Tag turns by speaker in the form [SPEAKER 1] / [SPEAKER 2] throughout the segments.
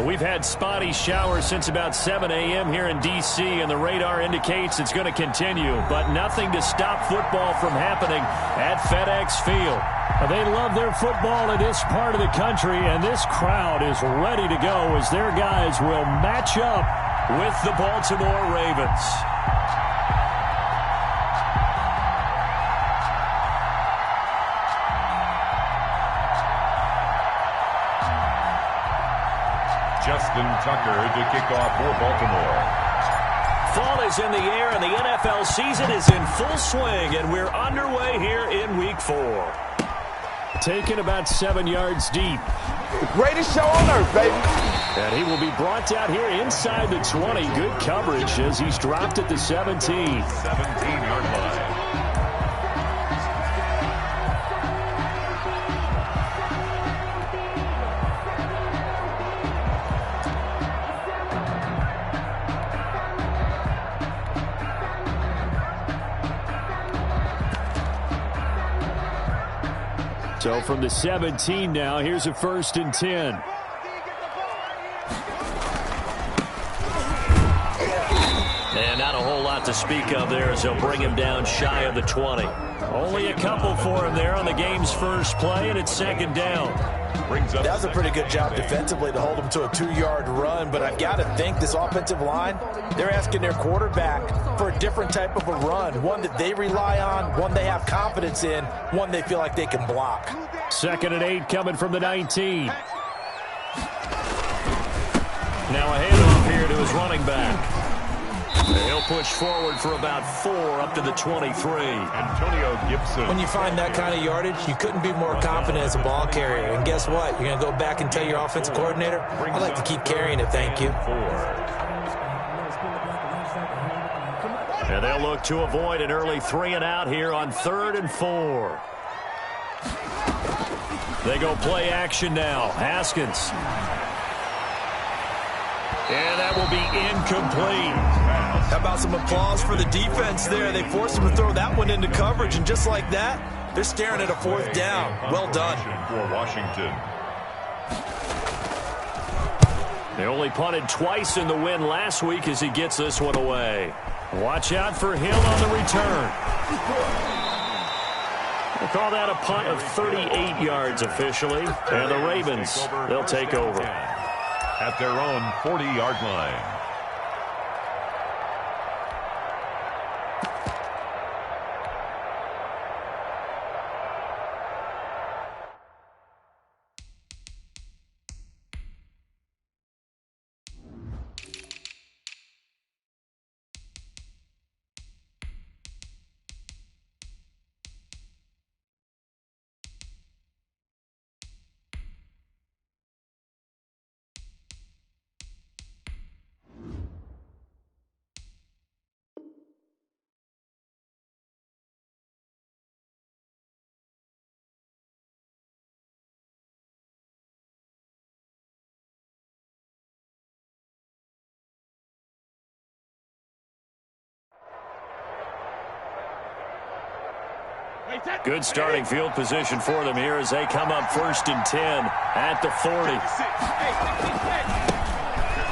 [SPEAKER 1] We've had spotty showers since about 7 a.m. here in D.C., and the radar indicates it's going to continue, but nothing to stop football from happening at FedEx Field. They love their football in this part of the country, and this crowd is ready to go as their guys will match up with the Baltimore Ravens.
[SPEAKER 2] Justin Tucker to kick off for Baltimore.
[SPEAKER 1] Fall is in the air, and the NFL season is in full swing, and we're underway here in Week 4. Taken about 7 yards deep.
[SPEAKER 3] The greatest show on earth, baby.
[SPEAKER 1] And he will be brought down here inside the 20. Good coverage as he's dropped at the 17.
[SPEAKER 2] 17-yard line.
[SPEAKER 1] So from the 17 now, here's a 1st and 10. And not a whole lot to speak of there as they'll bring him down shy of the 20. Only a couple for him there on the game's first play, and it's 2nd down.
[SPEAKER 4] That was a pretty good job defensively to hold him to a 2-yard run, but I've got to think this offensive line, they're asking their quarterback for a different type of a run, one that they rely on, one they have confidence in, one they feel like they can block.
[SPEAKER 1] 2nd and 8 coming from the 19. Now a handoff here to his running back. He'll push forward for about 4 up to the 23.
[SPEAKER 2] Antonio Gibson.
[SPEAKER 4] When you find that kind of yardage, you couldn't be more confident as a ball carrier. And guess what? You're going to go back and tell your offensive coordinator, I'd like to keep carrying it, thank you.
[SPEAKER 1] And they'll look to avoid an early 3 and out here on 3rd and 4. They go play action now. Haskins. And that will be incomplete.
[SPEAKER 4] How about some applause for the defense there? They forced him to throw that one into coverage, and just like that, they're staring at a 4th down. Well done.
[SPEAKER 2] For Washington.
[SPEAKER 1] They only punted twice in the win last week as he gets this one away. Watch out for Hill on the return. We'll call that a punt of 38 yards officially. And the Ravens, they'll take over.
[SPEAKER 2] At their own 40-yard line.
[SPEAKER 1] Good starting field position for them here as they come up 1st and 10 at the 40.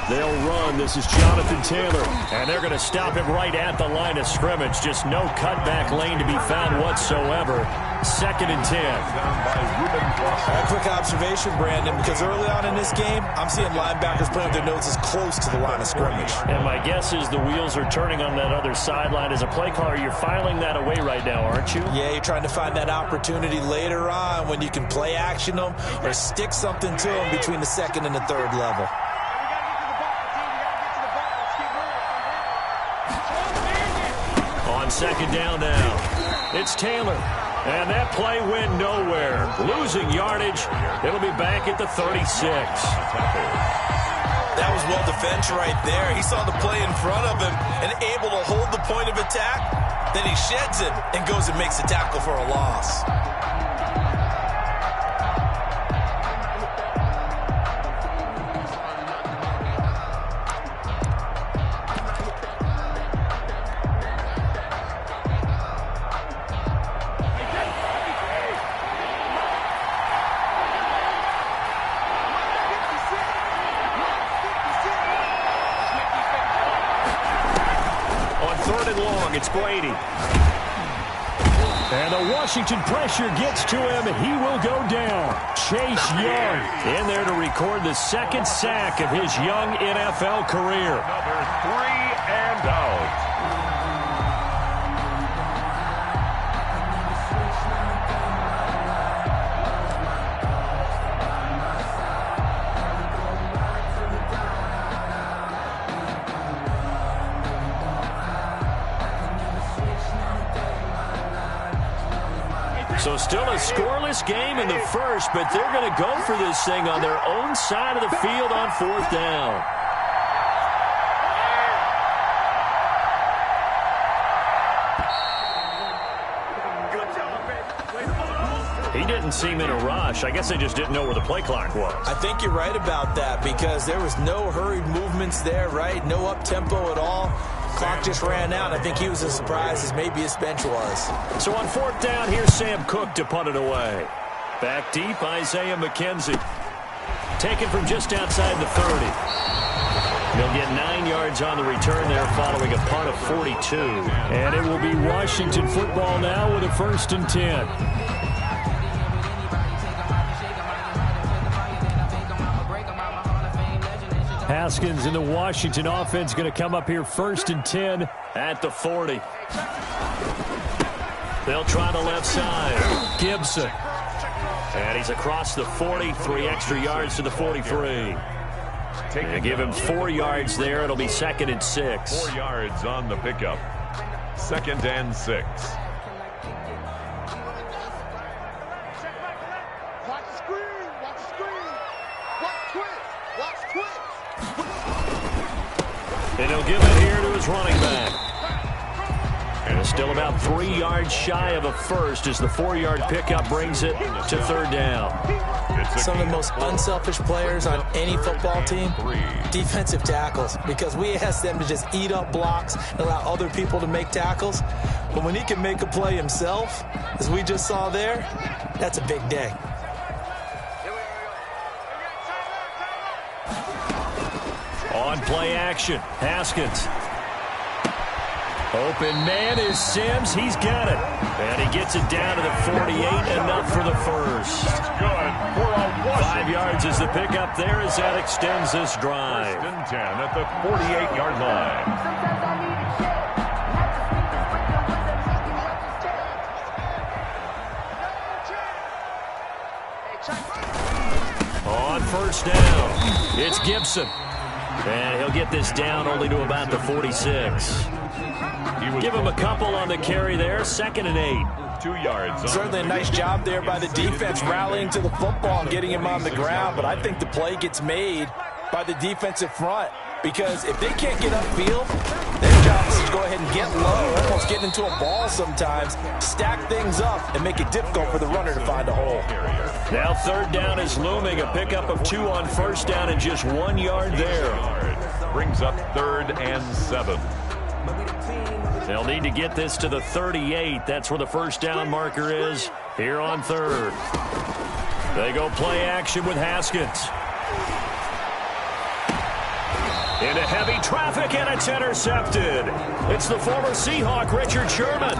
[SPEAKER 1] They'll run. This is Jonathan Taylor. And they're going to stop him right at the line of scrimmage. Just no cutback lane to be found whatsoever. 2nd and 10.
[SPEAKER 4] A quick observation, Brandon, because early on in this game, I'm seeing linebackers playing with their noses close to the line of scrimmage.
[SPEAKER 1] And my guess is the wheels are turning on that other sideline. As a play caller, you're filing that away right now, aren't you?
[SPEAKER 4] Yeah, you're trying to find that opportunity later on when you can play action them or stick something to them between the 2nd and the 3rd level.
[SPEAKER 1] On 2nd down now, it's Taylor. And that play went nowhere. Losing yardage. It'll be back at the 36.
[SPEAKER 4] That was well defense right there. He saw the play in front of him and able to hold the point of attack. Then he sheds it and goes and makes a tackle for a loss.
[SPEAKER 1] long. It's Brady. And the Washington pressure gets to him. He will go down. Chase Young in there to record the second sack of his young NFL career.
[SPEAKER 2] Another 3 and out.
[SPEAKER 1] So still a scoreless game in the first, but they're going to go for this thing on their own side of the field on 4th down. He didn't seem in a rush. I guess they just didn't know where the play clock was.
[SPEAKER 4] I think you're right about that because there was no hurried movements there, right? No up-tempo at all. Clock just ran out. I think he was as surprised as maybe his bench was.
[SPEAKER 1] So on 4th down, here's Sam Cook to punt it away. Back deep, Isaiah McKenzie. Taken from just outside the 30. They'll get 9 yards on the return there following a punt of 42.
[SPEAKER 5] And it will be Washington football now with a 1st and 10. Haskins in the Washington offense going to come up here 1st and 10
[SPEAKER 1] at the 40. They'll try the left side. Gibson. And he's across the 40, 3 extra yards to the 43. They give him 4 yards there. It'll be 2nd and 6.
[SPEAKER 2] 4 yards on the pickup. 2nd and 6.
[SPEAKER 1] And he'll give it here to his running back. And it's still about 3 yards shy of a first as the 4-yard pickup brings it to 3rd down.
[SPEAKER 4] Some of the most unselfish players on any football team, defensive tackles, because we ask them to just eat up blocks and allow other people to make tackles. But when he can make a play himself, as we just saw there, that's a big day.
[SPEAKER 1] On play action, Haskins. Open man is Sims. He's got it. And he gets it down to the 48, enough for the first.
[SPEAKER 2] Good for a Washington.
[SPEAKER 1] 5 yards is the pickup there as that extends this drive.
[SPEAKER 2] 1st and 10 at the 48-yard line.
[SPEAKER 1] On 1st down, it's Gibson. And he'll get this down only to about the 46. Give him a couple on the carry there. 2nd and 8.
[SPEAKER 2] 2 yards.
[SPEAKER 4] Certainly a nice job there by the defense rallying to the football and getting him on the ground. But I think the play gets made by the defensive front. Because if they can't get upfield, their job is to go ahead and get low, almost get into a ball sometimes, stack things up, and make it difficult for the runner to find a hole.
[SPEAKER 1] Now 3rd down is looming. A pickup of 2 on 1st down and just 1 yard there.
[SPEAKER 2] Brings up 3rd and 7.
[SPEAKER 1] They'll need to get this to the 38. That's where the 1st down marker is here on 3rd. They go play action with Haskins. Into heavy traffic, and it's intercepted. It's the former Seahawk, Richard Sherman.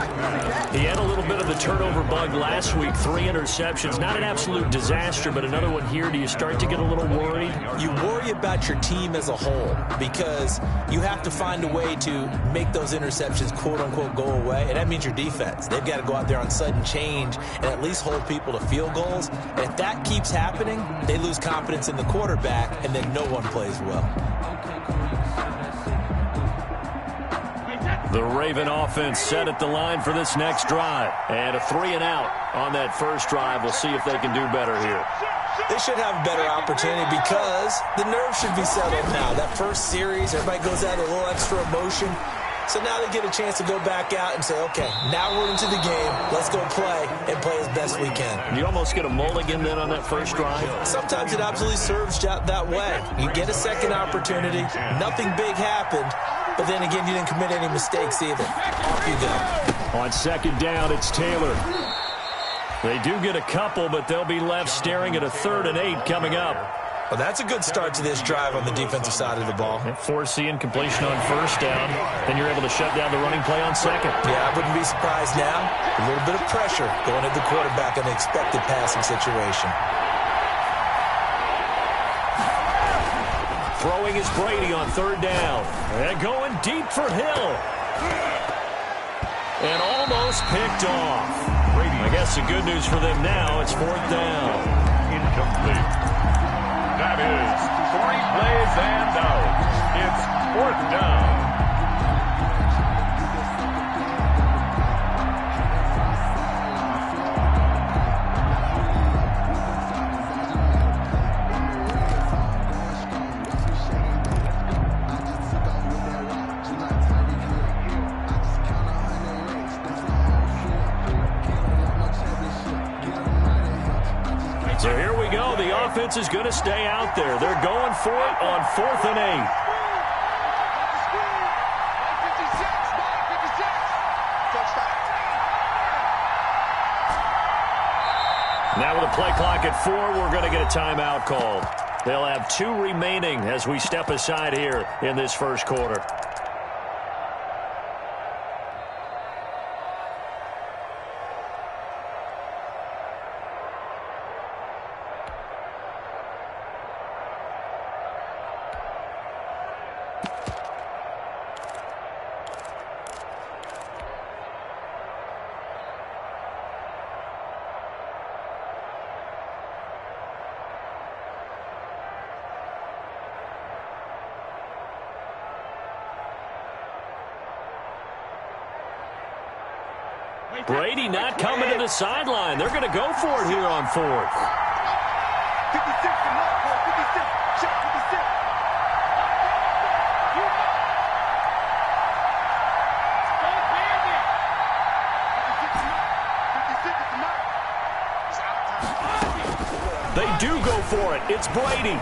[SPEAKER 1] He had a little bit of the turnover bug last week. 3 interceptions. Not an absolute disaster, but another one here. Do you start to get a little worried?
[SPEAKER 4] You worry about your team as a whole because you have to find a way to make those interceptions, quote-unquote, go away, and that means your defense. They've got to go out there on sudden change and at least hold people to field goals. And if that keeps happening, they lose confidence in the quarterback, and then no one plays well.
[SPEAKER 1] The Raven offense set at the line for this next drive. And a 3 and out on that first drive. We'll see if they can do better here.
[SPEAKER 4] They should have a better opportunity because the nerves should be settled now. That first series, everybody goes out with a little extra emotion. So now they get a chance to go back out and say, okay, now we're into the game. Let's go play and play as best we can.
[SPEAKER 1] You almost get a mulligan then on that first drive?
[SPEAKER 4] Sometimes it absolutely serves that way. You get a second opportunity. Nothing big happened. But then again, you didn't commit any mistakes either. Off you go.
[SPEAKER 5] On 2nd down, it's Taylor.
[SPEAKER 1] They do get a couple, but they'll be left staring at a 3rd and 8 coming up.
[SPEAKER 4] Well, that's a good start to this drive on the defensive side of the ball.
[SPEAKER 1] Force the incompletion on first down. Then you're able to shut down the running play on second.
[SPEAKER 4] Yeah, I wouldn't be surprised now. A little bit of pressure going at the quarterback in the expected passing situation.
[SPEAKER 1] Throwing is Brady on third down. And going deep for Hill. And almost picked off. I guess the good news for them now, it's fourth down.
[SPEAKER 2] Incomplete. That is 3 plays and out. It's fourth down.
[SPEAKER 1] So here we go. The offense is going to stay out there. They're going for it on 4th and 8. Now with a play clock at 4, we're going to get a timeout called. They'll have 2 remaining as we step aside here in this first quarter. Brady not coming to the sideline. They're going to go for it here on 4th.
[SPEAKER 6] 56 and up, boy. 56. Shot 56. Don't ban it. 56 and up. 56 and up. It's out of time.
[SPEAKER 1] They do go for it. It's Brady.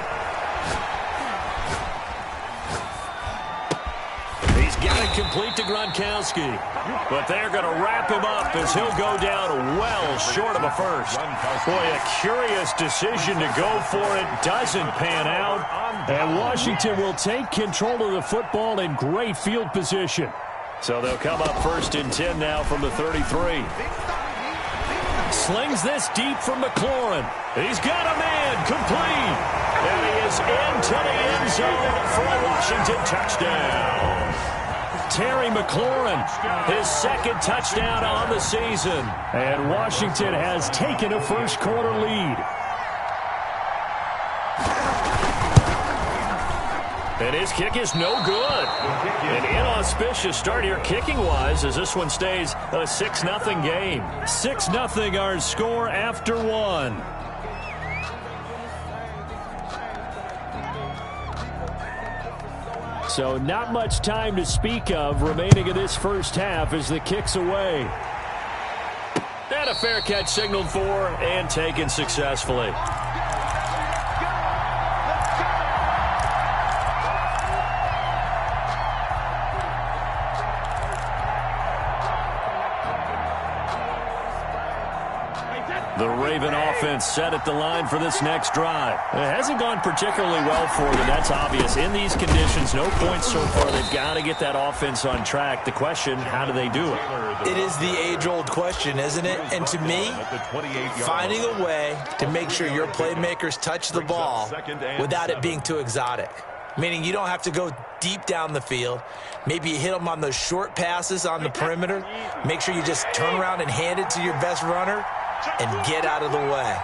[SPEAKER 1] He's got it complete to Gronkowski. But they're going to wrap him up as he'll go down well short of a first. Boy, a curious decision to go for it. Doesn't pan out. And Washington will take control of the football in great field position. So they'll come up 1st and 10 now from the 33. Slings this deep from McLaurin. He's got a man complete. And he is into the end zone for a Washington touchdown. Terry McLaurin, his 2nd touchdown on the season. And Washington has taken a first quarter lead. And his kick is no good. An inauspicious start here kicking-wise as this one stays a 6-0 game. 6-0 our score after 1. So not much time to speak of remaining in this first half as the kick's away. And a fair catch signaled for and taken successfully. The Raven offense set at the line for this next drive. It hasn't gone particularly well for them. That's obvious. In these conditions, no points so far. They've got to get that offense on track. The question, how do they do it?
[SPEAKER 4] It is the age-old question, isn't it? And to me, finding a way to make sure your playmakers touch the ball without it being too exotic. Meaning you don't have to go deep down the field. Maybe you hit them on those short passes on the perimeter. Make sure you just turn around and hand it to your best runner and get out of the way.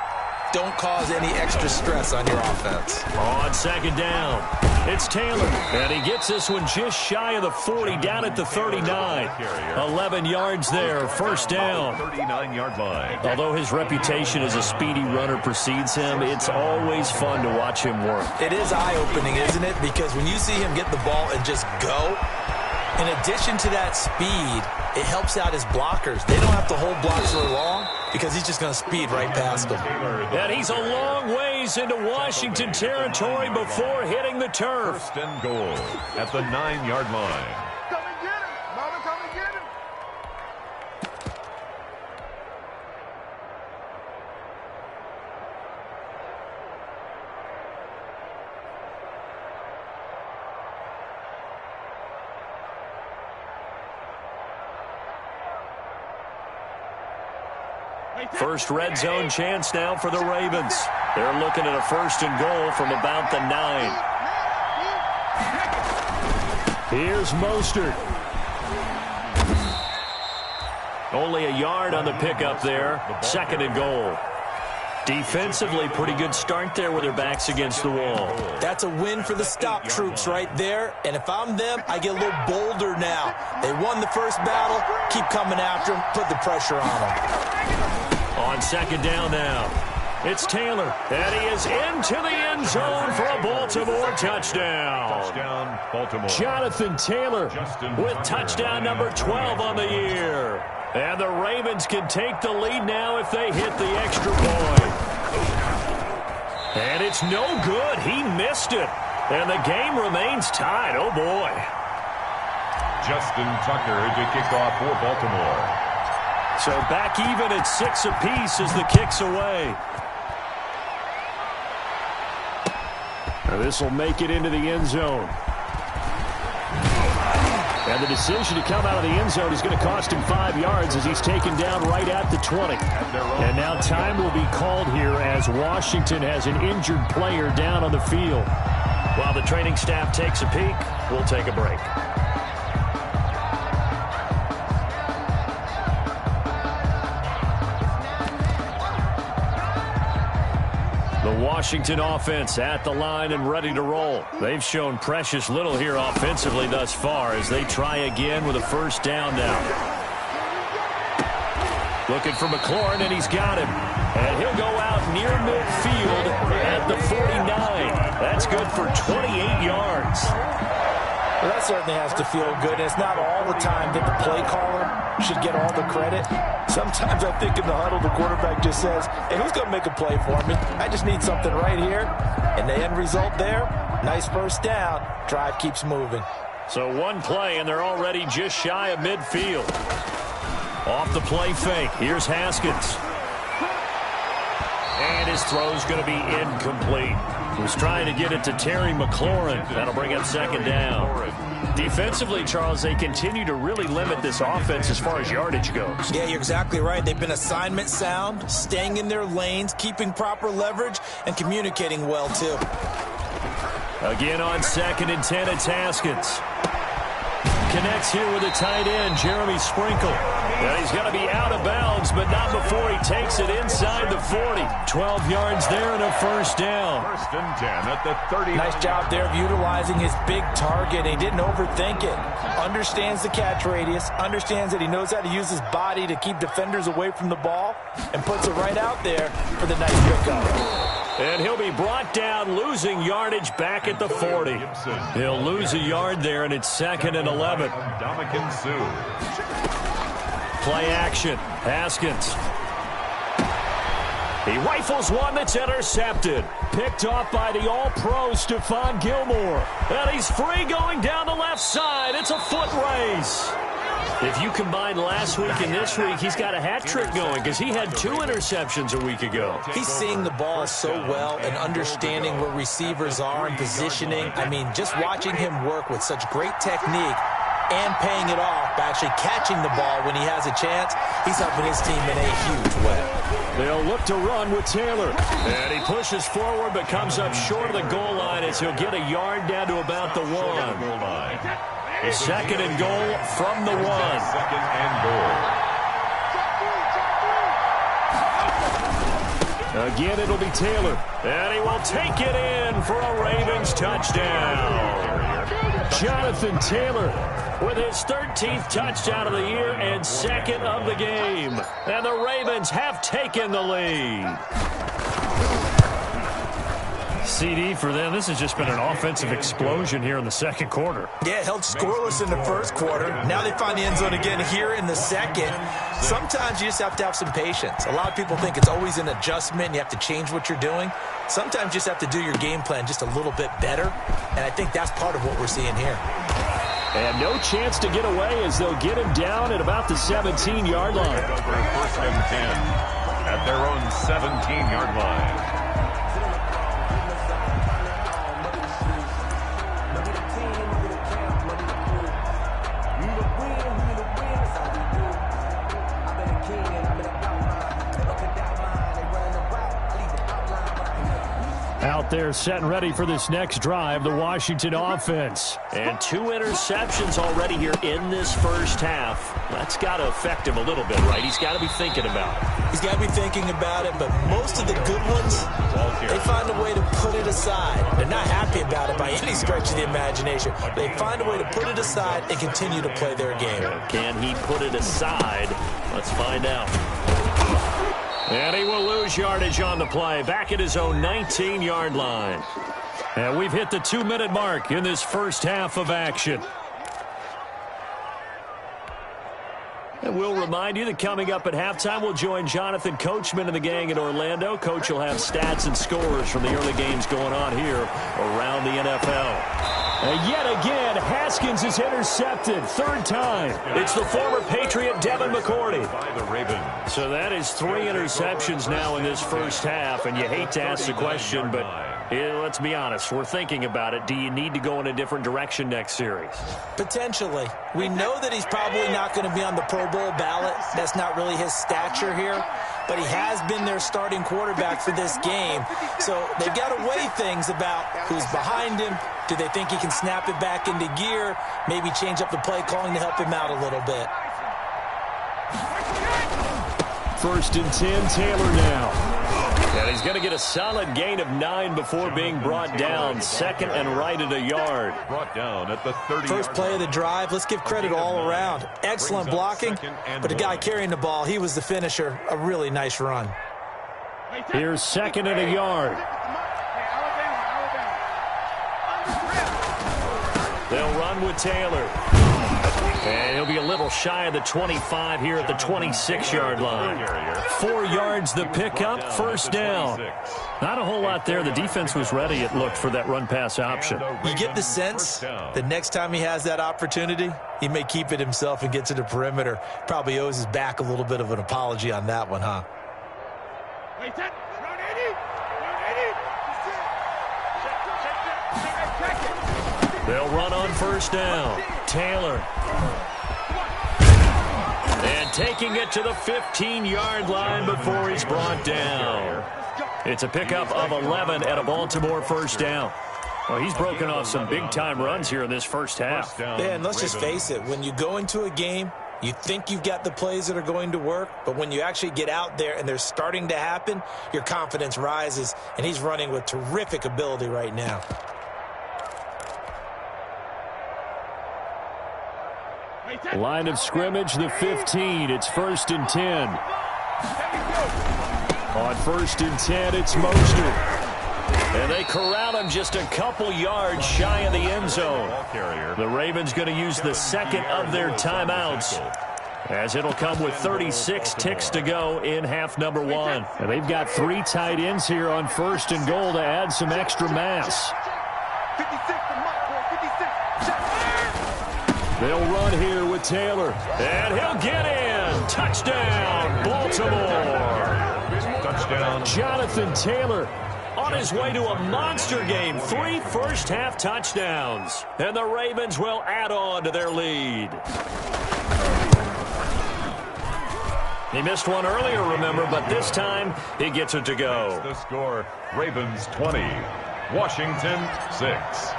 [SPEAKER 4] Don't cause any extra stress on your offense.
[SPEAKER 1] On 2nd down, it's Taylor. And he gets this one just shy of the 40, down at the 39. 11 yards there, first down.
[SPEAKER 2] 39-yard line.
[SPEAKER 1] Although his reputation as a speedy runner precedes him, it's always fun to watch him work.
[SPEAKER 4] It is eye-opening, isn't it? Because when you see him get the ball and just go, in addition to that speed, it helps out his blockers. They don't have to hold blocks for long because he's just going to speed right past them.
[SPEAKER 1] And he's a long ways into Washington territory before hitting the turf.
[SPEAKER 2] 1st and goal at the 9-yard line.
[SPEAKER 6] Come and get him. Mama, come and get him.
[SPEAKER 1] First red zone chance now for the Ravens. They're looking at a 1st and goal from about the 9.
[SPEAKER 5] Here's Mostert.
[SPEAKER 1] Only a yard on the pickup there. 2nd and goal. Defensively, pretty good start there with their backs against the wall.
[SPEAKER 4] That's a win for the stop troops right there. And if I'm them, I get a little bolder now. They won the first battle. Keep coming after them. Put the pressure on them.
[SPEAKER 1] On 2nd down now. It's Taylor. And he is into the end zone for a Baltimore touchdown.
[SPEAKER 2] Touchdown, Baltimore.
[SPEAKER 1] Jonathan Taylor with touchdown number 12 on the year. And the Ravens can take the lead now if they hit the extra point. And it's no good. He missed it. And the game remains tied. Oh, boy.
[SPEAKER 2] Justin Tucker to kick off for Baltimore.
[SPEAKER 1] So back even at 6 apiece as the kick's away.
[SPEAKER 5] This will make it into the end zone. And the decision to come out of the end zone is going to cost him 5 yards as he's taken down right at the 20.
[SPEAKER 1] And now time will be called here as Washington has an injured player down on the field. While the training staff takes a peek, we'll take a break. The Washington offense at the line and ready to roll. They've shown precious little here offensively thus far as they try again with a 1st down now. Looking for McLaurin, and he's got him. And he'll go out near midfield at the 49. That's good for 28 yards.
[SPEAKER 4] Well, that certainly has to feel good. And it's not all the time that the play caller should get all the credit. Sometimes I think in the huddle, the quarterback just says, hey, who's going to make a play for me? I just need something right here. And the end result there, nice 1st down. Drive keeps moving.
[SPEAKER 1] So one play, and they're already just shy of midfield. Off the play fake. Here's Haskins. And his throw's going to be incomplete. He was trying to get it to Terry McLaurin. That'll bring up 2nd down. Defensively, Charles, they continue to really limit this offense as far as yardage goes.
[SPEAKER 4] Yeah, you're exactly right. They've been assignment sound, staying in their lanes, keeping proper leverage, and communicating well, too.
[SPEAKER 1] Again on 2nd and 10, it's Haskins. Connects here with a tight end, Jeremy Sprinkle. And he's going to be out of bounds, but not before he takes it inside the 40. 12 yards there and a 1st down.
[SPEAKER 2] 1st and 10 at the 30.
[SPEAKER 4] Nice job there of utilizing his big target. He didn't overthink it. Understands the catch radius, understands that he knows how to use his body to keep defenders away from the ball, and puts it right out there for the nice pickup.
[SPEAKER 1] And he'll be brought down, losing yardage back at the 40. He'll lose a yard there, and it's 2nd and 11.
[SPEAKER 2] Dominican Sue.
[SPEAKER 1] Play action. Haskins. He rifles one that's intercepted. Picked off by the all-pro Stephon Gilmore. And he's free going down the left side. It's a foot race. If you combine last week and this week, he's got a hat trick going because he had 2 interceptions a week ago.
[SPEAKER 4] He's seeing the ball so well and understanding where receivers are and positioning. I mean, just watching him work with such great technique and paying it off by actually catching the ball when he has a chance, he's helping his team in a huge way.
[SPEAKER 1] They'll look to run with Taylor. And he pushes forward but comes up short of the goal line as he'll get a yard down to about the 1. 2nd and goal from the 1.
[SPEAKER 2] 2nd and goal.
[SPEAKER 1] Again, it'll be Taylor. And he will take it in for a Ravens touchdown. Jonathan Taylor with his 13th touchdown of the year and 2nd of the game. And the Ravens have taken the lead. CD for them. This has just been an offensive explosion here in the 2nd quarter.
[SPEAKER 4] Yeah, held scoreless in the 1st quarter. Now they find the end zone again here in the 2nd. Sometimes you just have to have some patience. A lot of people think it's always an adjustment and you have to change what you're doing. Sometimes you just have to do your game plan just a little bit better. And I think that's part of what we're seeing here.
[SPEAKER 1] And no chance to get away as they'll get him down at about the 17-yard line.
[SPEAKER 2] 1st and 10 at their own 17-yard line.
[SPEAKER 1] out there set and ready for this next drive, the Washington offense.
[SPEAKER 5] And 2 interceptions already here in this first half. That's got to affect him a little bit, right? He's got to be thinking about it.
[SPEAKER 4] He's got to be thinking about it, but most of the good ones, they find a way to put it aside. They're not happy about it by any stretch of the imagination. They find a way to put it aside and continue to play their game.
[SPEAKER 5] Can he put it aside? Let's find out.
[SPEAKER 1] And he will lose yardage on the play, back at his own 19-yard line. And we've hit the 2-minute mark in this first half of action. And we'll remind you that coming up at halftime, we'll join Jonathan Coachman and the gang in Orlando. Coach will have stats and scores from the early games going on here around the NFL. And yet again, Haskins is intercepted. 3rd time.
[SPEAKER 5] It's the former Patriot Devin McCourty.
[SPEAKER 2] By the Ravens.
[SPEAKER 1] So that is 3 interceptions now in this first half. And you hate to ask the question, but let's be honest. We're thinking about it. Do you need to go in a different direction next series?
[SPEAKER 4] Potentially. We know that he's probably not going to be on the Pro Bowl ballot. That's not really his stature here. But he has been their starting quarterback for this game. So they've got to weigh things about who's behind him. Do they think he can snap it back into gear? Maybe change up the play calling to help him out a little bit.
[SPEAKER 1] 1st and 10, Taylor now. And he's going to get a solid gain of 9 before being brought down. 2nd and right at a yard.
[SPEAKER 2] Brought down at the 30.
[SPEAKER 4] First play of the drive. Let's give credit all around. Excellent blocking. But the guy carrying the ball, he was the finisher. A really nice run.
[SPEAKER 1] Here's 2nd and a yard. They'll run with Taylor. And he'll be a little shy of the 25 here at the 26-yard line. 4 yards the pickup, 1st down. Not a whole lot there. The defense was ready, it looked, for that run-pass option.
[SPEAKER 4] You get the sense that next time he has that opportunity, he may keep it himself and get to the perimeter. Probably owes his back a little bit of an apology on that one, huh?
[SPEAKER 1] They'll run on 1st down. Taylor. And taking it to the 15-yard line before he's brought down. It's a pickup of 11 at a Baltimore 1st down. Well, he's broken off some big-time runs here in this first half.
[SPEAKER 4] Yeah, and let's just face it. When you go into a game, you think you've got the plays that are going to work, but when you actually get out there and they're starting to happen, your confidence rises, and he's running with terrific ability right now.
[SPEAKER 1] Line of scrimmage, the 15. It's 1st and 10. On 1st and 10, it's Mostert. And they corral him just a couple yards shy of the end zone. The Ravens going to use the 2nd of their timeouts, as it'll come with 36 ticks to go in half number 1. And they've got 3 tight ends here on 1st and goal to add some extra mass.
[SPEAKER 6] 56 to Mike, boy, 56.
[SPEAKER 1] They'll run here with Taylor. And he'll get in. Touchdown, Baltimore.
[SPEAKER 2] Touchdown.
[SPEAKER 1] Jonathan Taylor on his way to a monster game. 3 first-half touchdowns. And the Ravens will add on to their lead. He missed one earlier, remember, but this time he gets it to go.
[SPEAKER 2] The score, Ravens 20, Washington 6.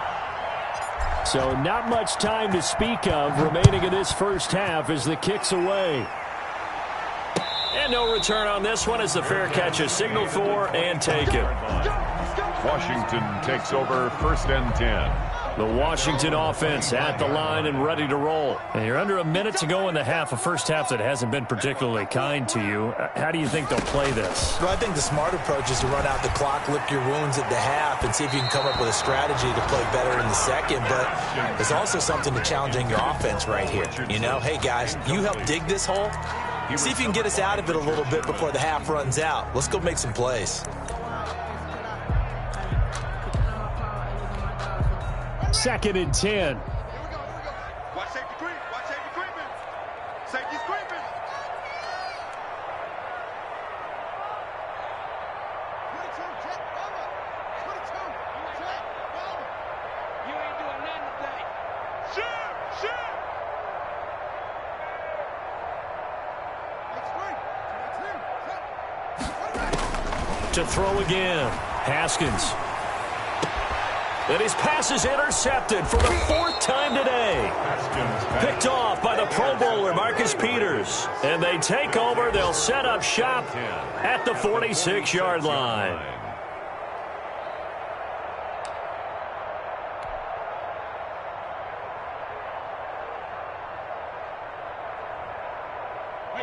[SPEAKER 1] So not much time to speak of remaining in this first half as the kick's away. And no return on this one as the fair catch is signaled for and taken.
[SPEAKER 2] Washington takes over 1st and 10.
[SPEAKER 1] The Washington offense at the line and ready to roll. And you're under a minute to go in the half, a first half that hasn't been particularly kind to you. How do you think they'll play this?
[SPEAKER 4] Well, I think the smart approach is to run out the clock, lick your wounds at the half, and see if you can come up with a strategy to play better in the second. But there's also something to challenging your offense right here. You know, hey, guys, you help dig this hole. See if you can get us out of it a little bit before the half runs out. Let's go make some plays.
[SPEAKER 1] 2nd and 10.
[SPEAKER 6] Watch safety creep. Watch safety creeping. Safety's creeping.
[SPEAKER 7] You ain't doing nothing today.
[SPEAKER 6] Shoot!
[SPEAKER 1] To throw again. Haskins. And his pass is intercepted for the 4th time today. Picked off by the Pro Bowler, Marcus Peters. And they take over. They'll set up shop at the 46-yard line.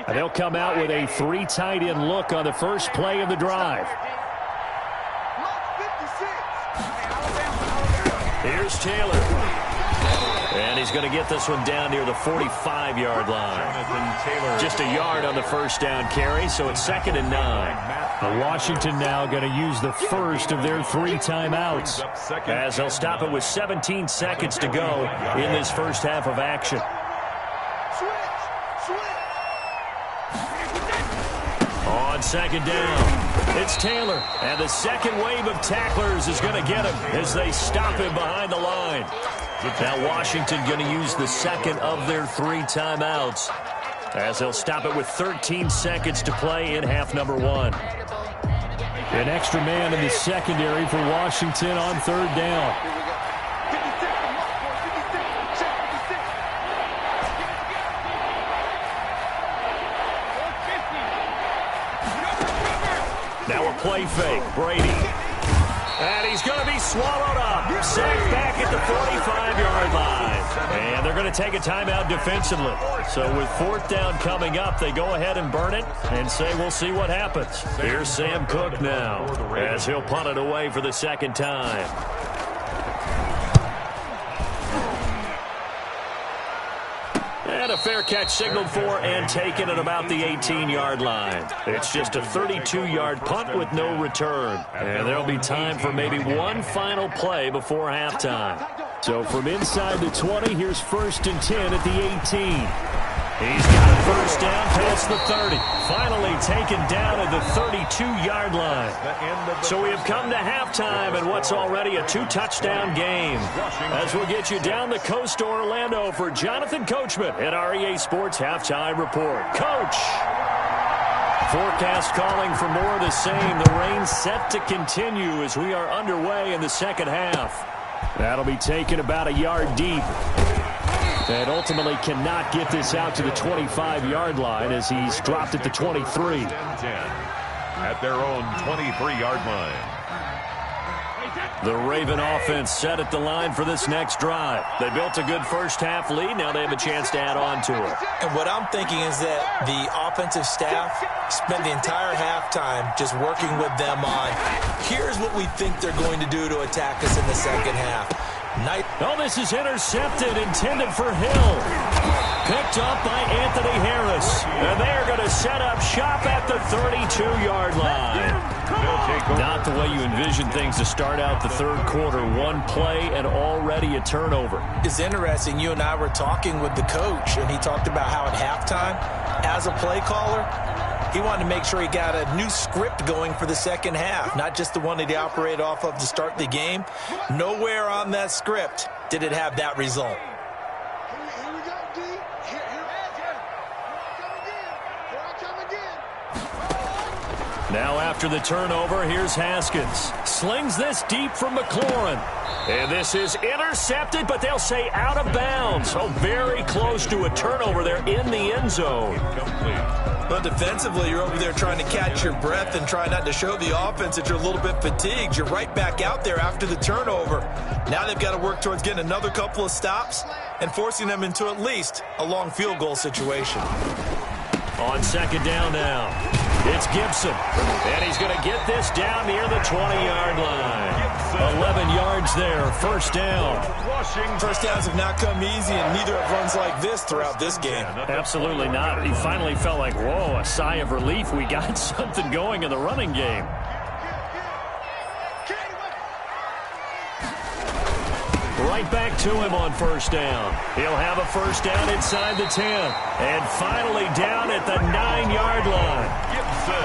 [SPEAKER 1] And they'll come out with a 3 tight end look on the first play of the drive. Here's Taylor. And he's going to get this one down near the 45-yard line. Just a yard on the first down carry, so it's 2nd and 9. Washington now going to use the first of their 3 timeouts, as they'll stop it with 17 seconds to go in this first half of action. On 2nd down, it's Taylor, and the second wave of tacklers is going to get him as they stop him behind the line. Now Washington going to use the second of their 3 timeouts, as they'll stop it with 13 seconds to play in half number 1. An extra man in the secondary for Washington on 3rd down. Now a play fake, Brady. And he's going to be swallowed up. Sacked back at the 45-yard line. And they're going to take a timeout defensively. So with 4th down coming up, they go ahead and burn it and say we'll see what happens. Here's Sam Cook now as he'll punt it away for the 2nd time. And a fair catch signaled for and taken at about the 18-yard line. It's just a 32-yard punt with no return. And there'll be time for maybe one final play before halftime. So from inside the 20, here's 1st and 10 at the 18. He's got a first down past the 30. Finally taken down at the 32-yard line. So we have come to halftime in what's already a 2-touchdown game. As we'll get you down the coast to Orlando for Jonathan Coachman at our EA Sports Halftime Report. Coach! Forecast calling for more of the same. The rain set to continue as we are underway in the second half. That'll be taken about a yard deep. And ultimately cannot get this out to the 25-yard line as he's dropped at the 23.
[SPEAKER 2] At their own 23-yard line.
[SPEAKER 1] The Raven offense set at the line for this next drive. They built a good first half lead. Now they have a chance to add on to it.
[SPEAKER 4] And what I'm thinking is that the offensive staff spent the entire halftime just working with them on, here's what we think they're going to do to attack us in the second half.
[SPEAKER 1] Oh, this is intercepted, intended for Hill. Picked up by Anthony Harris. And they are going to set up shop at the 32-yard line. Not the way you envision things to start out the third quarter. One play and already a turnover.
[SPEAKER 4] It's interesting. You and I were talking with the coach, and he talked about how at halftime, as a play caller, he wanted to make sure he got a new script going for the second half, not just the one that he operated off of to start the game. Nowhere on that script did it have that result.
[SPEAKER 6] Here we go, D. Here I come again.
[SPEAKER 1] Now after the turnover, here's Haskins. Slings this deep from McLaurin. And this is intercepted, but they'll say out of bounds. So very close to a turnover there in the end zone.
[SPEAKER 4] But defensively, you're over there trying to catch your breath and try not to show the offense that you're a little bit fatigued. You're right back out there after the turnover. Now they've got to work towards getting another couple of stops and forcing them into at least a long field goal situation.
[SPEAKER 1] On second down now, it's Gibson. And he's going to get this down near the 20-yard line. 11 yards there, first down.
[SPEAKER 4] First downs have not come easy, and neither have runs like this throughout this game.
[SPEAKER 1] Absolutely not. He finally felt like, whoa, a sigh of relief. We got something going in the running game. Right back to him on first down. He'll have a first down inside the 10. And finally down at the 9-yard line.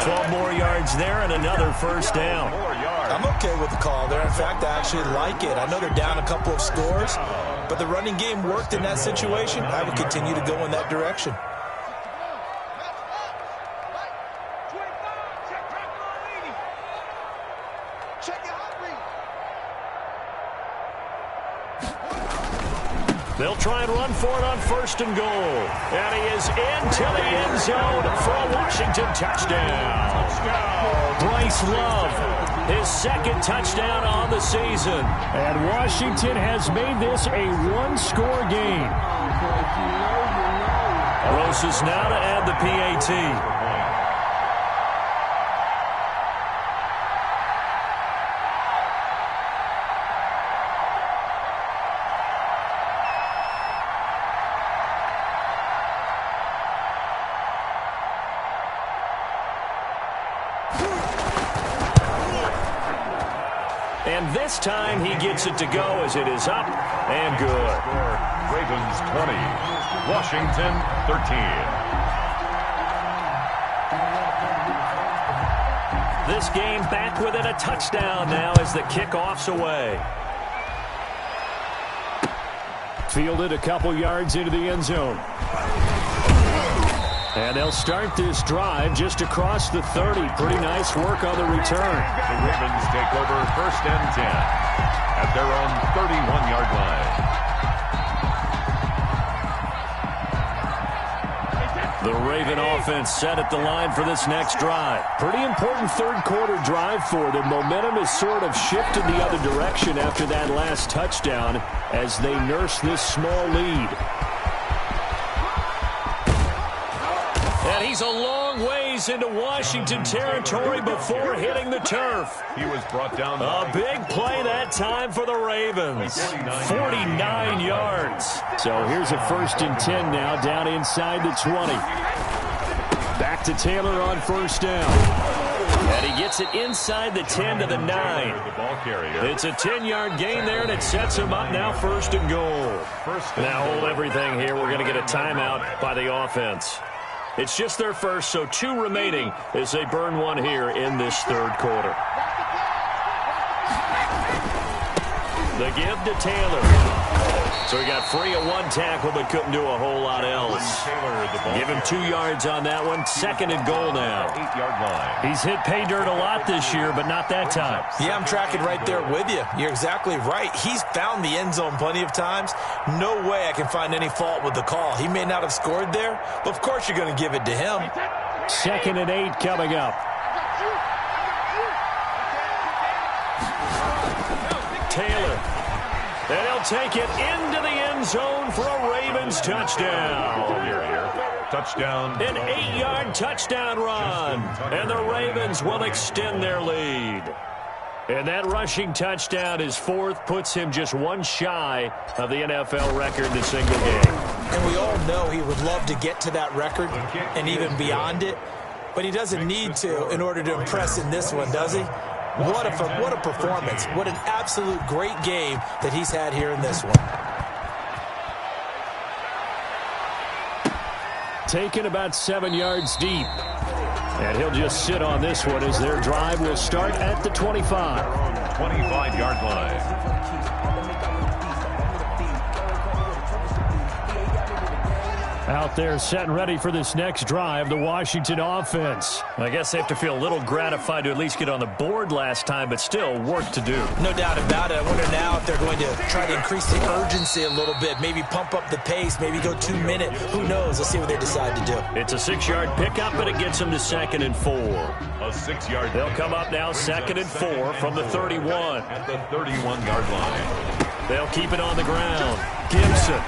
[SPEAKER 1] 12 more yards there and another first down.
[SPEAKER 4] I'm okay with the call there. In fact, I actually like it. I know they're down a couple of scores, but the running game worked in that situation. I would continue to go in that direction.
[SPEAKER 1] They'll try and run for it on 1st and goal. And he is into the end zone for a Washington touchdown. Bryce Love, his 2nd touchdown on the season. And Washington has made this a one-score game. Roses now to add the PAT. And this time he gets it to go as it is up and good.
[SPEAKER 2] Ravens 20, Washington 13.
[SPEAKER 1] This game back within a touchdown now as the kickoff's away. Fielded a couple yards into the end zone. And they'll start this drive just across the 30. Pretty nice work on the return.
[SPEAKER 2] The Ravens take over 1st and 10 at their own 31-yard line.
[SPEAKER 1] The Raven offense set at the line for this next drive. Pretty important 3rd quarter drive for them. Momentum has sort of shifted the other direction after that last touchdown as they nurse this small lead. And he's a long ways into Washington territory before hitting the turf.
[SPEAKER 2] He was brought down.
[SPEAKER 1] A big play that time for the Ravens. 49 yards. So here's a 1st and 10 now down inside the 20. Back to Taylor on 1st down. And he gets it inside the 10 to the 9. It's a 10-yard gain there, and it sets him up now 1st and goal. Now hold everything here. We're going to get a timeout by the offense. It's just their first, so 2 remaining as they burn one here in this 3rd quarter. The give to Taylor. So he got free of 1 tackle but couldn't do a whole lot else. Give him 2 yards on that one. 2nd and goal now.
[SPEAKER 2] 8-yard line.
[SPEAKER 1] He's hit pay dirt a lot this year, but not that time.
[SPEAKER 4] Yeah, I'm tracking right there with you. You're exactly right. He's found the end zone plenty of times. No way I can find any fault with the call. He may not have scored there, but of course you're going to give it to him.
[SPEAKER 1] 2nd and 8 coming up. Taylor. And he'll take it into the end zone for a Ravens touchdown.
[SPEAKER 2] Touchdown.
[SPEAKER 1] An 8-yard touchdown run. And the Ravens will extend their lead. And that rushing touchdown, his 4th, puts him just 1 shy of the NFL record in a single game.
[SPEAKER 4] And we all know he would love to get to that record and even beyond it. But he doesn't need to in order to impress in this one, does he? What a performance. What an absolute great game that he's had here in this one.
[SPEAKER 1] Taken about 7 yards deep. And he'll just sit on this one as their drive will start at the 25.
[SPEAKER 2] 25-yard line.
[SPEAKER 1] Out there set and ready for this next drive, the Washington offense. I guess they have to feel a little gratified to at least get on the board last time, but still work to do.
[SPEAKER 4] No doubt about it. I wonder now if they're going to try to increase the urgency a little bit, maybe pump up the pace, maybe go 2 minutes. Who knows? Let's see what they decide to do.
[SPEAKER 1] It's a 6-yard pickup, but it gets them to 2nd and 4.
[SPEAKER 2] A 6-yard.
[SPEAKER 1] They'll come up now 2nd and 4 from the 31.
[SPEAKER 2] At the 31-yard line.
[SPEAKER 1] They'll keep it on the ground. Gibson.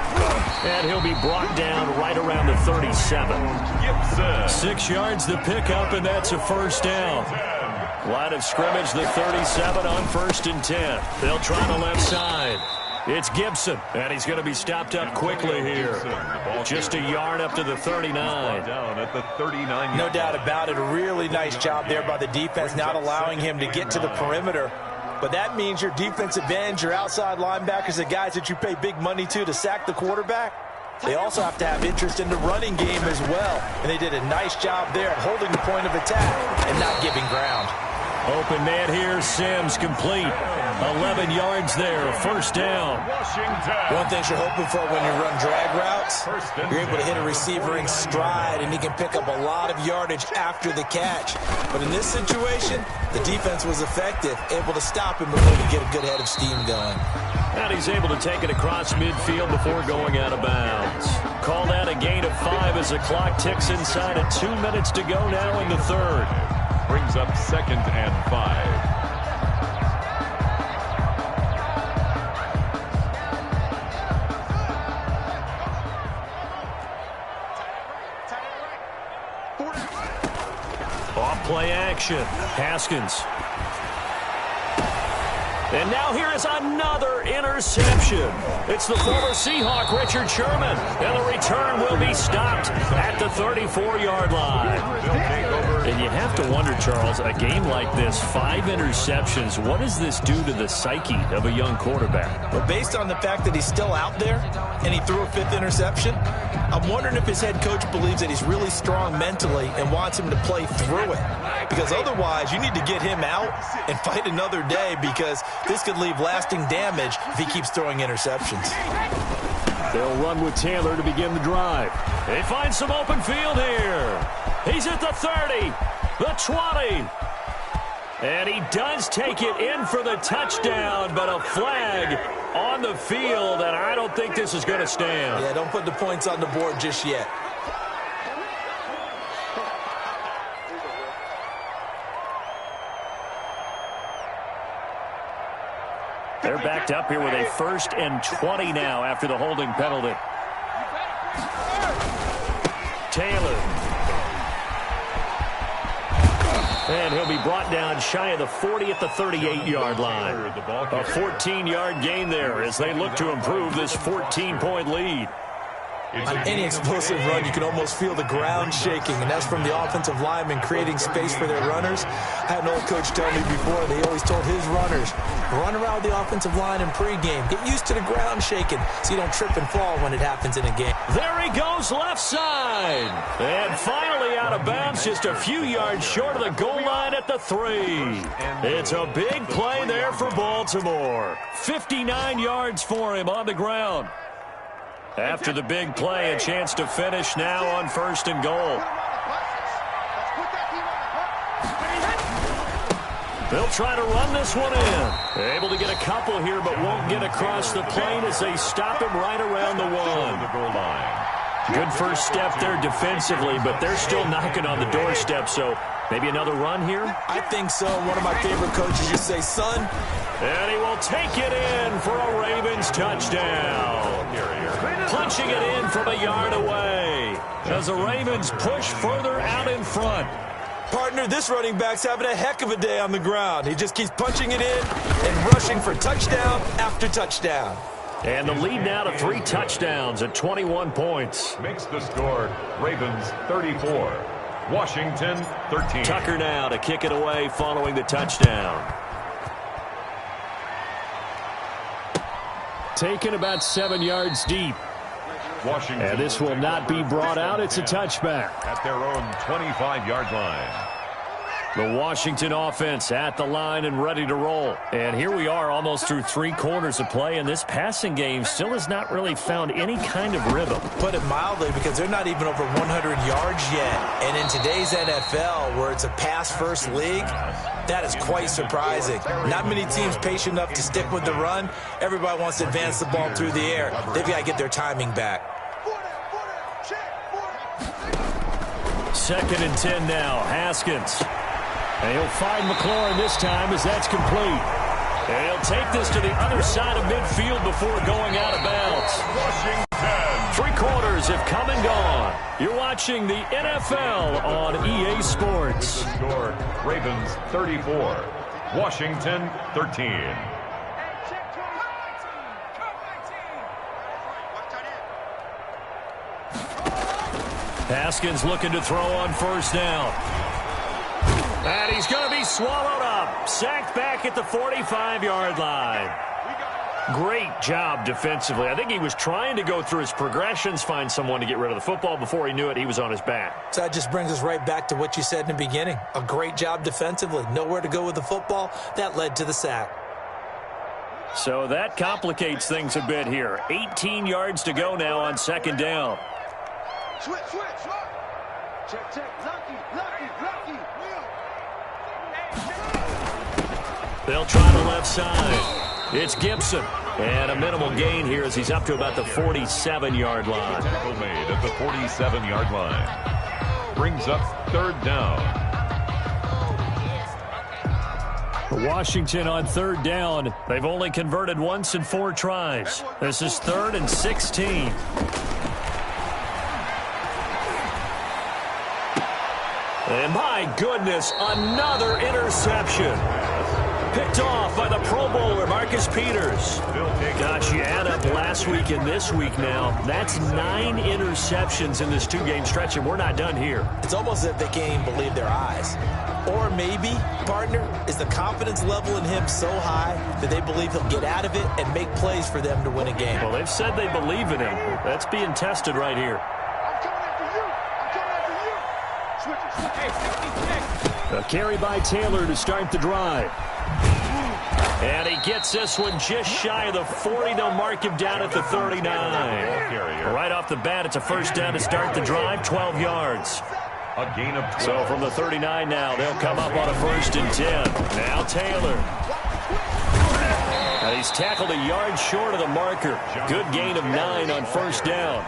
[SPEAKER 1] And he'll be brought down right around the 37.
[SPEAKER 2] Gibson.
[SPEAKER 1] 6 yards the pickup, and that's a 1st down. Line of scrimmage, the 37 on 1st and 10. They'll try the left side. It's Gibson, and he's going to be stopped up quickly here. Just a yard up to the 39.
[SPEAKER 2] Down at the 39.
[SPEAKER 4] No doubt about it. A really nice job there by the defense, not allowing him to get to the perimeter. But that means your defensive ends, your outside linebackers, the guys that you pay big money to sack the quarterback, they also have to have interest in the running game as well. And they did a nice job there of holding the point of attack and not giving ground.
[SPEAKER 1] Open man here, Sims complete. 11 yards there, 1st down.
[SPEAKER 4] One thing you're hoping for when you run drag routes, you're able to hit a receiver in stride, and he can pick up a lot of yardage after the catch. But in this situation, the defense was effective, able to stop him before he get a good head of steam going.
[SPEAKER 1] And he's able to take it across midfield before going out of bounds. Call that a gain of 5 as the clock ticks inside of 2 minutes to go now in the third.
[SPEAKER 2] Brings up 2nd and 5.
[SPEAKER 1] Off-play action. Haskins. And now here is another interception. It's the former Seahawk, Richard Sherman. And the return will be stopped at the 34-yard line. And you have to wonder, Charles, a game like this, 5 interceptions, what does this do to the psyche of a young quarterback?
[SPEAKER 4] Well, based on the fact that he's still out there and he threw a 5th interception, I'm wondering if his head coach believes that he's really strong mentally and wants him to play through it. Because otherwise, you need to get him out and fight another day, because this could leave lasting damage if he keeps throwing interceptions.
[SPEAKER 1] They'll run with Taylor to begin the drive. They find some open field here. He's at the 30, the 20. And he does take it in for the touchdown, but a flag on the field, and I don't think this is going to stand.
[SPEAKER 4] Yeah, don't put the points on the board just yet.
[SPEAKER 1] They're backed up here with a 1st and 20 now after the holding penalty. Taylor. And he'll be brought down shy of the 40 at the 38-yard line. A 14-yard gain there as they look to improve this 14-point lead.
[SPEAKER 4] On any explosive run, you can almost feel the ground shaking, and that's from the offensive linemen creating space for their runners. I had an old coach tell me before, they always told his runners, run around the offensive line in pregame. Get used to the ground shaking so you don't trip and fall when it happens in a game.
[SPEAKER 1] There he goes, left side. And finally out of bounds, just a few yards short of the goal line at the 3. It's a big play there for Baltimore. 59 yards for him on the ground. After the big play, a chance to finish now on 1st and goal. They'll try to run this one in. Able to get a couple here, but won't get across the plane as they stop him right around the 1. Good first step there defensively, but they're still knocking on the doorstep, so maybe another run here?
[SPEAKER 4] I think so. One of my favorite coaches just say, son.
[SPEAKER 1] And he will take it in for a Ravens touchdown. Punching it in from a yard away as the Ravens push further out in front.
[SPEAKER 4] Partner, this running back's having a heck of a day on the ground. He just keeps punching it in and rushing for touchdown after touchdown.
[SPEAKER 1] And the lead now to 3 touchdowns at 21 points.
[SPEAKER 2] Makes the score Ravens 34, Washington 13.
[SPEAKER 1] Tucker now to kick it away following the touchdown. Taken about 7 yards deep.
[SPEAKER 2] Washington.
[SPEAKER 1] And this will not be brought out. It's a touchback.
[SPEAKER 2] At their own 25-yard line.
[SPEAKER 1] The Washington offense at the line and ready to roll. And here we are almost through 3 quarters of play, and this passing game still has not really found any kind of rhythm.
[SPEAKER 4] Put it mildly, because they're not even over 100 yards yet. And in today's NFL, where it's a pass-first league, that is quite surprising. Not many teams patient enough to stick with the run. Everybody wants to advance the ball through the air. They've got to get their timing back.
[SPEAKER 1] 2nd and 10 now. Haskins. And he'll find McLaurin this time as that's complete. And he'll take this to the other side of midfield before going out of bounds.
[SPEAKER 2] Washington.
[SPEAKER 1] 3 quarters have come and gone. You're watching the NFL on EA Sports.
[SPEAKER 2] Score Ravens 34, Washington 13.
[SPEAKER 1] Haskins looking to throw on 1st down. And he's going to be swallowed up. Sacked back at the 45-yard line. Great job defensively. I think he was trying to go through his progressions, find someone to get rid of the football. Before he knew it, he was on his back.
[SPEAKER 4] So that just brings us right back to what you said in the beginning. A great job defensively. Nowhere to go with the football. That led to the sack.
[SPEAKER 1] So that complicates things a bit here. 18 yards to go now on 2nd down.
[SPEAKER 6] Switch. Check. Lucky.
[SPEAKER 1] They'll try the left side. It's Gibson. And a minimal gain here as he's up to about the 47-yard line.
[SPEAKER 2] Tackle made at the 47-yard line. Brings up 3rd down.
[SPEAKER 1] Washington on 3rd down. They've only converted once in 4 tries. This is 3rd and 16. And my goodness, another interception. Picked off by the Pro Bowler, Marcus Peters. Gosh, you add up last week and this week now. That's 9 interceptions in this 2-game stretch, and we're not done here.
[SPEAKER 4] It's almost as if they can't even believe their eyes. Or maybe, partner, is the confidence level in him so high that they believe he'll get out of it and make plays for them to win a game.
[SPEAKER 1] Well, they've said they believe in him. That's being tested right here.
[SPEAKER 6] I'm coming after you. I'm coming after you.
[SPEAKER 1] A carry by Taylor to start the drive. And he gets this one just shy of the 40. They'll mark him down at the 39. Right off the bat, it's a 1st down to start the drive, 12 yards.
[SPEAKER 2] A gain of 12.
[SPEAKER 1] So from the 39 now, they'll come up on a 1st and 10. Now Taylor. And he's tackled a yard short of the marker. Good gain of 9 on 1st down.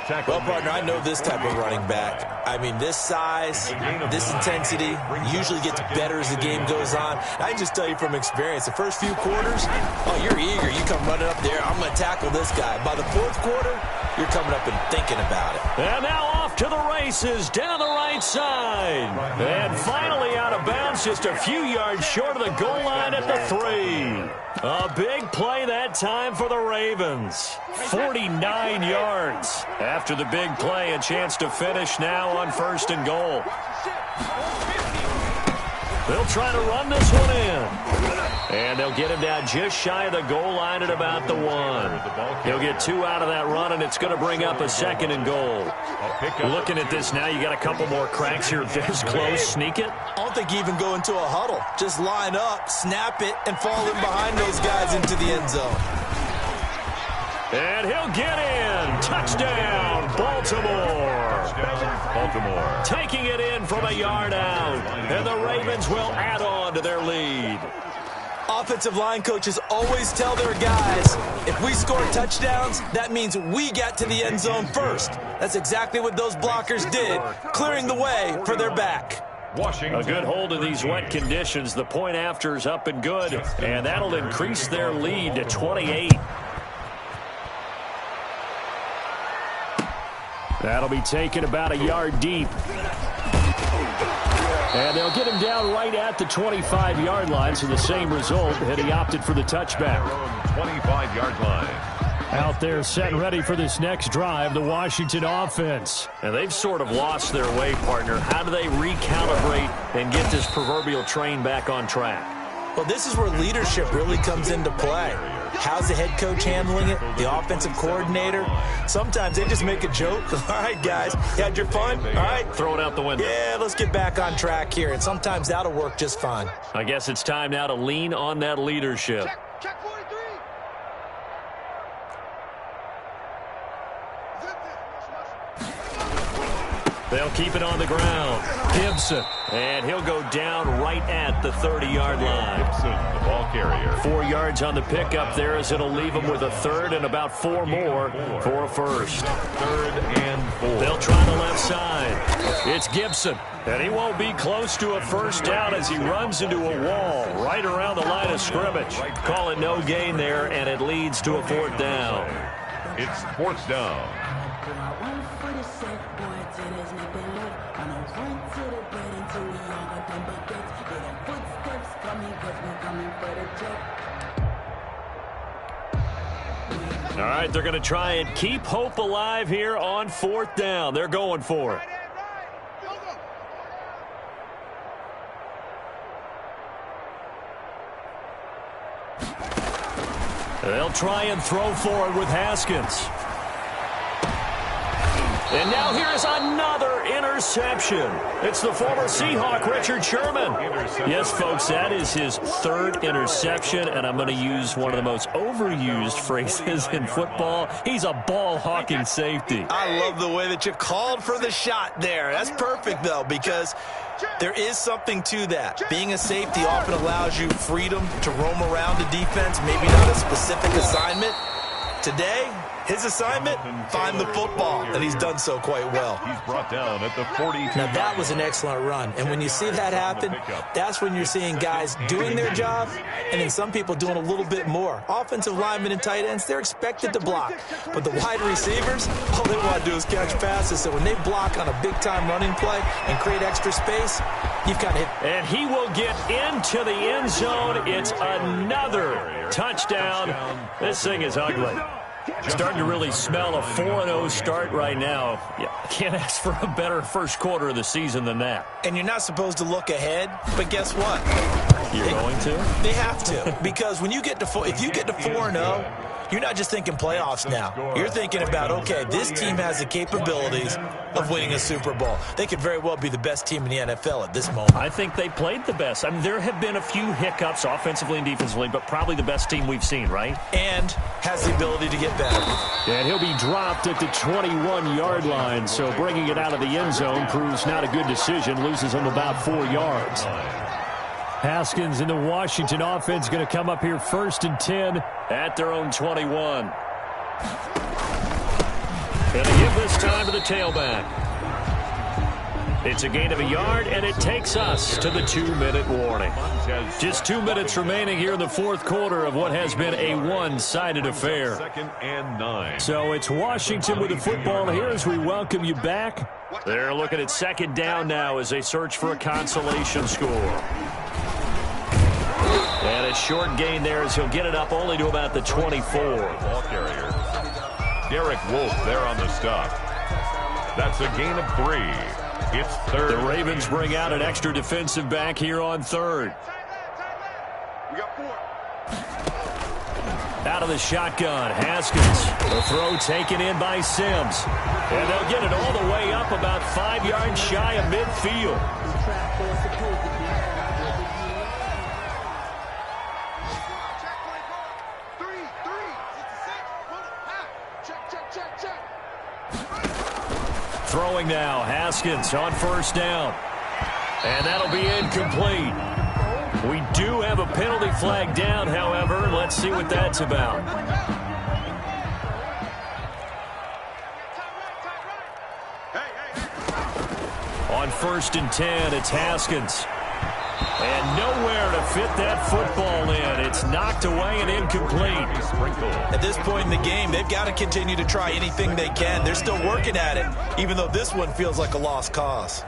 [SPEAKER 4] Well, partner, I know this type of running back. I mean, this size, this intensity usually gets better as the game goes on. I can just tell you from experience, the first few quarters, oh, you're eager. You come running up there, I'm going to tackle this guy. By the 4th quarter, you're coming up and thinking about it.
[SPEAKER 1] And now off to the races down the right side. And finally out of bounds, just a few yards short of the goal line at the 3. A big play that time for the Ravens. 49 yards. After the big play, a chance to finish now on 1st and goal. They'll try to run this one in. And they'll get him down just shy of the goal line at about the 1. He'll get 2 out of that run, and it's going to bring up a 2nd and goal. Looking at this now, you got a couple more cracks here. This close, sneak it.
[SPEAKER 4] I don't think you even go into a huddle. Just line up, snap it, and fall in behind those guys into the end zone.
[SPEAKER 1] And he'll get in. Touchdown, Baltimore.
[SPEAKER 2] Baltimore.
[SPEAKER 1] Taking it in from a yard out. And the Ravens will add on to their lead.
[SPEAKER 4] Offensive line coaches always tell their guys, if we score touchdowns, that means we get to the end zone first. That's exactly what those blockers did, clearing the way for their back.
[SPEAKER 1] A good hold in these wet conditions. The point after is up and good, and that'll increase their lead to 28. That'll be taken about a yard deep. And they'll get him down right at the 25-yard line, so the same result, and he opted for the touchback.
[SPEAKER 2] 25-yard line.
[SPEAKER 1] Out there set and ready for this next drive, the Washington offense. And they've sort of lost their way, partner. How do they recalibrate and get this proverbial train back on track?
[SPEAKER 4] Well, this is where leadership really comes into play. How's the head coach handling it? The offensive coordinator? Sometimes they just make a joke. All right, guys, you had your fun? All right.
[SPEAKER 1] Throw it out the window.
[SPEAKER 4] Yeah, let's get back on track here. And sometimes that'll work just fine.
[SPEAKER 1] I guess it's time now to lean on that leadership.
[SPEAKER 6] Check 43.
[SPEAKER 1] They'll keep it on the ground. Gibson. And he'll go down right at the 30-yard line.
[SPEAKER 2] Gibson, the ball carrier.
[SPEAKER 1] 4 yards on the pickup there as it'll leave him with a 3rd and about 4 more for a 1st.
[SPEAKER 2] 3rd and 4.
[SPEAKER 1] They'll try the left side. It's Gibson. And he won't be close to a 1st down as he runs into a wall right around the line of scrimmage. Call it no gain there, and it leads to a 4th down.
[SPEAKER 2] It's 4th down.
[SPEAKER 1] All right, they're going to try and keep hope alive here on 4th down. They're going for it. They'll try and throw for it with Haskins. And now here's another interception. It's the former Seahawk, Richard Sherman. Yes, folks, that is his 3rd interception, and I'm going to use one of the most overused phrases in football. He's a ball-hawking safety.
[SPEAKER 4] I love the way that you called for the shot there. That's perfect, though, because There is something to that. Being a safety often allows you freedom to roam around the defense, maybe not a specific assignment. Today, his assignment, find the football, and he's done so quite well.
[SPEAKER 2] He's brought down at the 42.
[SPEAKER 4] Now, that was an excellent run, and when you see that happen, that's when you're seeing guys doing their job, and then some people doing a little bit more. Offensive linemen and tight ends, they're expected to block, but the wide receivers, all they want to do is catch passes, so when they block on a big-time running play and create extra space, you've kind of hit.
[SPEAKER 1] And he will get into the end zone. It's another touchdown. This thing is ugly. Starting to really smell a 4-0 start right now. Yeah, can't ask for a better first quarter of the season than that.
[SPEAKER 4] And you're not supposed to look ahead, but guess what?
[SPEAKER 1] You're going to?
[SPEAKER 4] They have to, because when you get to if you get to 4-0, you're not just thinking playoffs now. You're thinking about, okay, this team has the capabilities of winning a Super Bowl. They could very well be the best team in the NFL at this moment.
[SPEAKER 1] I think they played the best. I mean, there have been a few hiccups offensively and defensively, but probably the best team we've seen, right?
[SPEAKER 4] And has the ability to get better.
[SPEAKER 1] And he'll be dropped at the 21-yard line, so bringing it out of the end zone proves not a good decision, loses him about 4 yards. Haskins and the Washington offense going to come up here 1st and 10 at their own 21. Going to give this time to the tailback. It's a gain of a yard, and it takes us to the 2-minute warning. Just 2 minutes remaining here in the fourth quarter of what has been a one-sided affair.
[SPEAKER 2] 2nd and 9.
[SPEAKER 1] So it's Washington with the football here as we welcome you back. They're looking at 2nd down now as they search for a consolation score. And a short gain there as he'll get it up only to about the 24.
[SPEAKER 2] Ball carrier. Derek Wolfe there on the stop. That's a gain of 3. It's 3rd.
[SPEAKER 1] The Ravens bring out an extra defensive back here on 3rd.
[SPEAKER 6] We got 4.
[SPEAKER 1] Out of the shotgun, Haskins. The throw taken in by Sims. And they'll get it all the way up about 5 yards shy of midfield. Throwing now, Haskins on 1st down. And that'll be incomplete. We do have a penalty flag down, however. Let's see what that's about. On 1st and 10, it's Haskins. And nowhere to fit that football in. It's knocked away and incomplete.
[SPEAKER 4] At this point in the game, they've got to continue to try anything they can. They're still working at it, even though this one feels like a lost cause.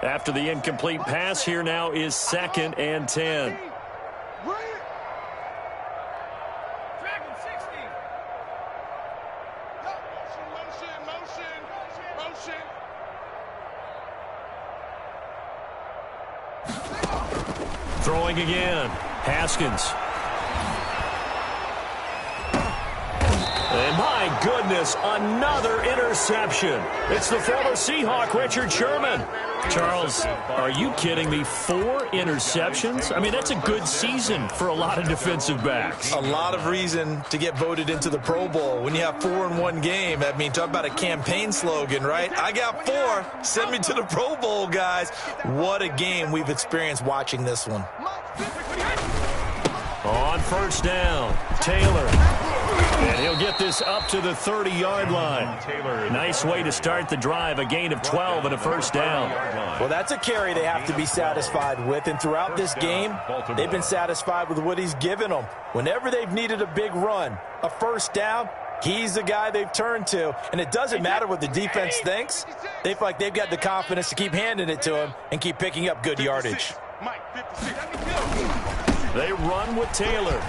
[SPEAKER 1] After the incomplete pass, here now is 2nd and 10. Throwing again, Haskins. And my goodness, another interception. It's the former Seahawk, Richard Sherman. Charles, are you kidding me? 4 interceptions? I mean, that's a good season for a lot of defensive backs.
[SPEAKER 4] A lot of reason to get voted into the Pro Bowl. When you have 4 in one game, I mean, talk about a campaign slogan, right? I got 4. Send me to the Pro Bowl, guys. What a game we've experienced watching this one.
[SPEAKER 1] On 1st down, Taylor. And he'll get this up to the 30-yard line. Nice way to start the drive, a gain of 12 and a 1st down.
[SPEAKER 4] Well, that's a carry they have to be satisfied with, and throughout this game, they've been satisfied with what he's given them. Whenever they've needed a big run, a 1st down, he's the guy they've turned to, and it doesn't matter what the defense thinks. They feel like they've got the confidence to keep handing it to him and keep picking up good yardage.
[SPEAKER 1] They run with Taylor.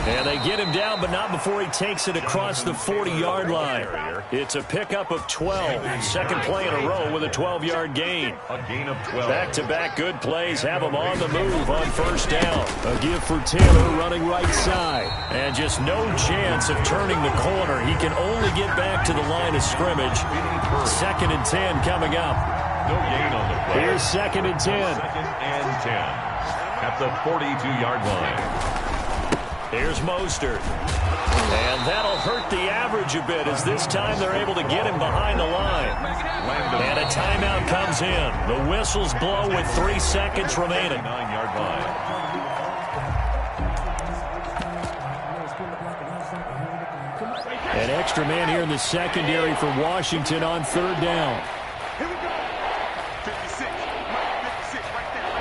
[SPEAKER 1] And they get him down, but not before he takes it across the 40-yard line. It's a pickup of 12. 2nd play in a row with a 12-yard gain.
[SPEAKER 2] A gain of 12.
[SPEAKER 1] Back-to-back good plays have him on the move on 1st down. A give for Taylor running right side. And just no chance of turning the corner. He can only get back to the line of scrimmage. 2nd and 10 coming up.
[SPEAKER 2] No gain on the play.
[SPEAKER 1] Here's 2nd and 10.
[SPEAKER 2] 2nd and 10 at the 42-yard line.
[SPEAKER 1] Here's Mostert. And that'll hurt the average a bit as this time they're able to get him behind the line. And a timeout comes in. The whistles blow with 3 seconds remaining.
[SPEAKER 2] 9-yard line.
[SPEAKER 1] An extra man here in the secondary for Washington on 3rd down.
[SPEAKER 6] Here we go. 56. 56 right there.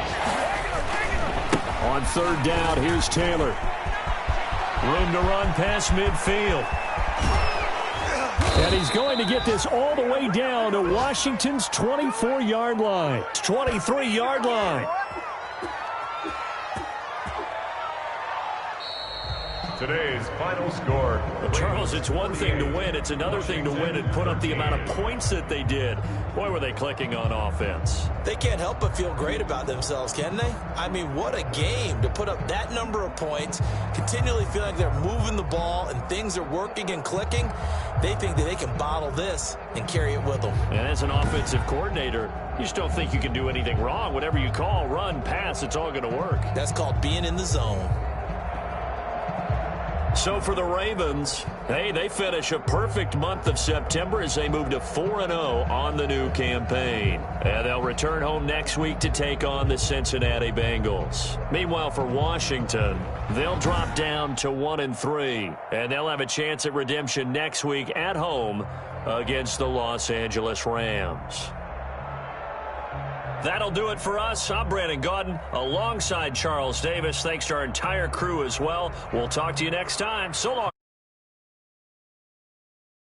[SPEAKER 1] On 3rd down, here's Taylor. Room to run past midfield. And he's going to get this all the way down to Washington's 24-yard line. 23-yard line.
[SPEAKER 2] Today's final score.
[SPEAKER 1] Well, Charles, it's one thing to win. It's another thing to win and put up the amount of points that they did. Boy, were they clicking on offense.
[SPEAKER 4] They can't help but feel great about themselves, can they? I mean, what a game to put up that number of points, continually feel like they're moving the ball and things are working and clicking. They think that they can bottle this and carry it with them.
[SPEAKER 1] And as an offensive coordinator, you just don't think you can do anything wrong. Whatever you call, run, pass, it's all going to work.
[SPEAKER 4] That's called being in the zone.
[SPEAKER 1] So for the Ravens, hey, they finish a perfect month of September as they move to 4-0 on the new campaign. And they'll return home next week to take on the Cincinnati Bengals. Meanwhile, for Washington, they'll drop down to 1-3. And they'll have a chance at redemption next week at home against the Los Angeles Rams. That'll do it for us. I'm Brandon Gaudin alongside Charles Davis. Thanks to our entire crew as well. We'll talk to you next time. So long.